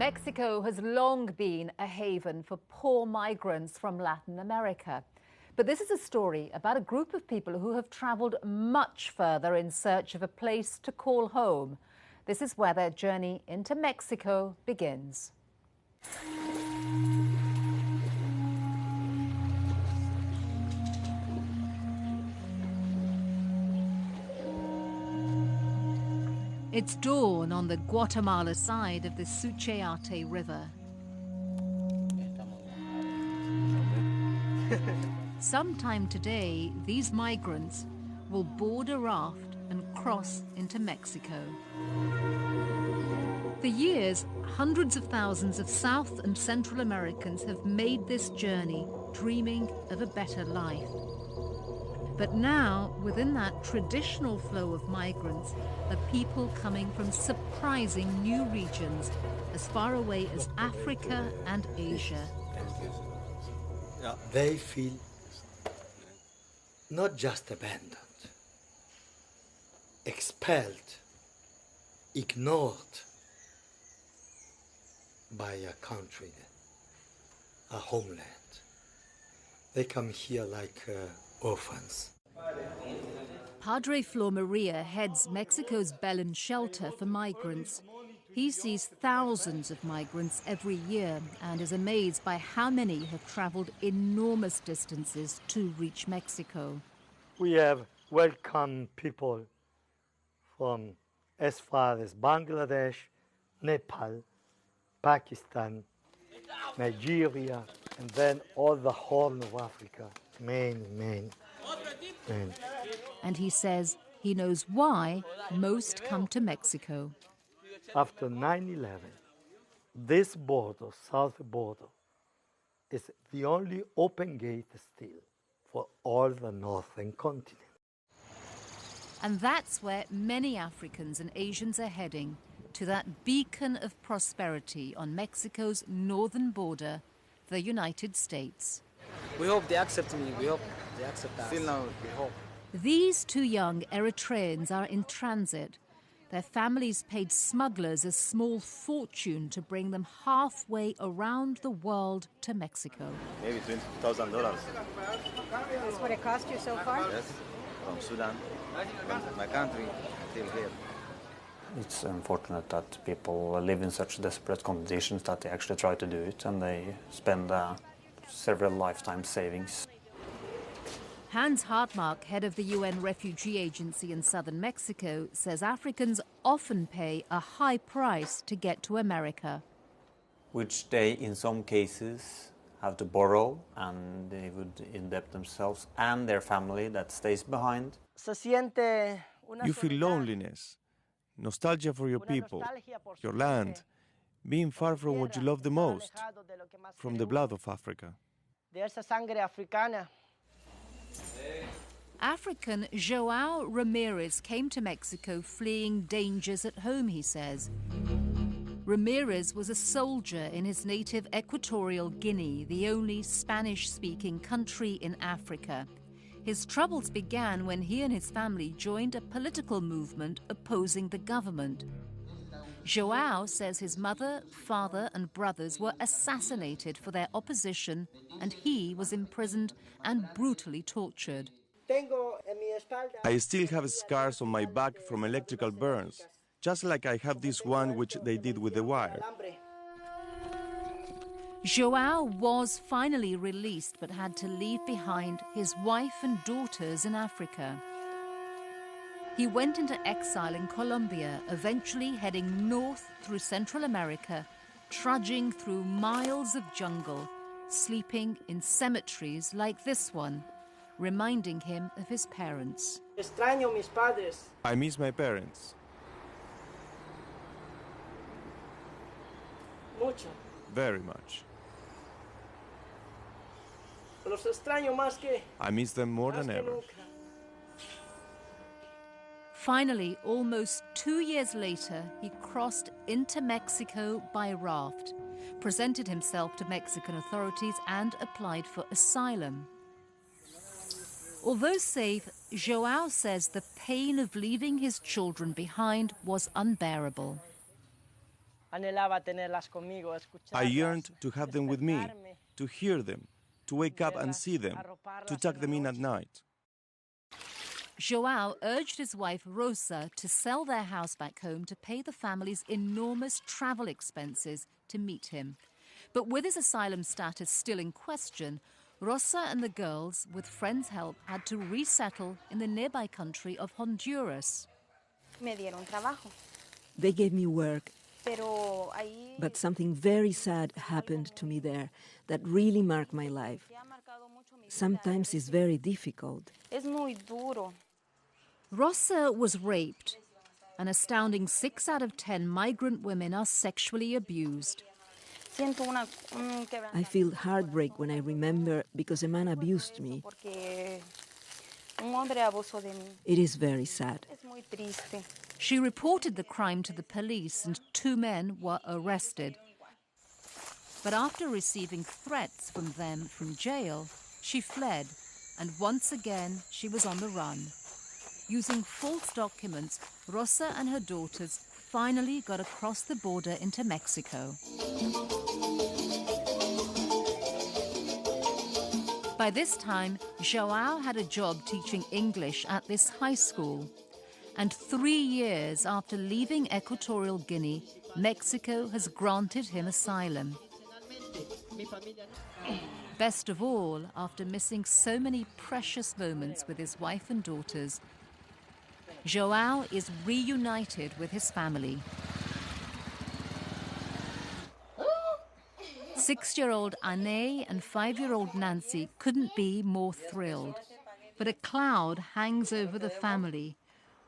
Mexico has long been a haven for poor migrants from Latin America. But this is a story about a group of people who have traveled much further in search of a place to call home. This is where their journey into Mexico begins. It's dawn on the Guatemala side of the Suchiate River. Sometime today, these migrants will board a raft and cross into Mexico. For years, hundreds of thousands of South and Central Americans have made this journey, dreaming of a better life. But now, within that traditional flow of migrants, are people coming from surprising new regions as far away as Africa and Asia. They feel not just abandoned, expelled, ignored by a country, a homeland. They come here like orphans. Padre Flor Maria heads Mexico's Belen shelter for migrants. He sees thousands of migrants every year and is amazed by how many have traveled enormous distances to reach Mexico. We have welcomed people from as far as Bangladesh, Nepal, Pakistan, Nigeria, and then all the Horn of Africa. Many. And he says he knows why most come to Mexico. After 9/11, this border, south border, is the only open gate still for all the northern continent. And that's where many Africans and Asians are heading, to that beacon of prosperity on Mexico's northern border, the United States. We hope they accept me. We hope they accept us. Still now, we hope. These two young Eritreans are in transit. Their families paid smugglers a small fortune to bring them halfway around the world to Mexico. Maybe $20,000. That's what it cost you so far? Yes, from Sudan, from my country, till here. It's unfortunate that people live in such desperate conditions that they actually try to do it, and they spend several lifetime savings. Hans Hartmark, head of the UN Refugee Agency in southern Mexico, says Africans often pay a high price to get to America. Which they, in some cases, have to borrow, and they would indebt themselves and their family that stays behind. You feel loneliness, nostalgia for your people, your land, being far from what you love the most, from the blood of Africa. African João Ramirez came to Mexico fleeing dangers at home, he says. Ramirez was a soldier in his native Equatorial Guinea, the only Spanish-speaking country in Africa. His troubles began when he and his family joined a political movement opposing the government. João says his mother, father and brothers were assassinated for their opposition, and he was imprisoned and brutally tortured. I still have scars on my back from electrical burns, just like I have this one which they did with the wire. João was finally released but had to leave behind his wife and daughters in Africa. He went into exile in Colombia, eventually heading north through Central America, trudging through miles of jungle, sleeping in cemeteries like this one, reminding him of his parents. I miss my parents. Very much. I miss them more than ever. Finally, almost 2 years later, he crossed into Mexico by raft, presented himself to Mexican authorities and applied for asylum. Although safe, João says the pain of leaving his children behind was unbearable. I yearned to have them with me, to hear them, to wake up and see them, to tuck them in at night. João urged his wife Rosa to sell their house back home to pay the family's enormous travel expenses to meet him. But with his asylum status still in question, Rosa and the girls, with friends' help, had to resettle in the nearby country of Honduras. They gave me work, but something very sad happened to me there that really marked my life. Sometimes it's very difficult. Rosa was raped. An astounding 6 out of 10 migrant women are sexually abused. I feel heartbreak when I remember because a man abused me. It is very sad. She reported the crime to the police and 2 men were arrested. But after receiving threats from them from jail, she fled, and once again she was on the run. Using false documents, Rosa and her daughters finally got across the border into Mexico. By this time, João had a job teaching English at this high school. And 3 years after leaving Equatorial Guinea, Mexico has granted him asylum. Best of all, after missing so many precious moments with his wife and daughters, João is reunited with his family. 6-year-old Anne and 5-year-old Nancy couldn't be more thrilled. But a cloud hangs over the family.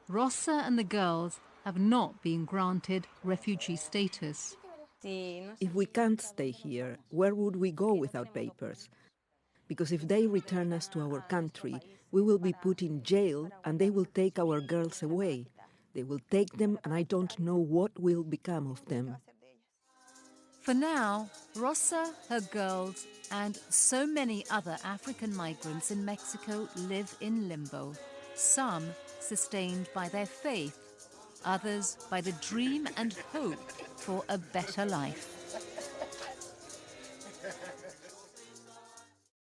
Rosa and the girls have not been granted refugee status. If we can't stay here, where would we go without papers? Because if they return us to our country, we will be put in jail and they will take our girls away. They will take them and I don't know what will become of them. For now, Rosa, her girls, and so many other African migrants in Mexico live in limbo. Some sustained by their faith, others by the dream and hope for a better life.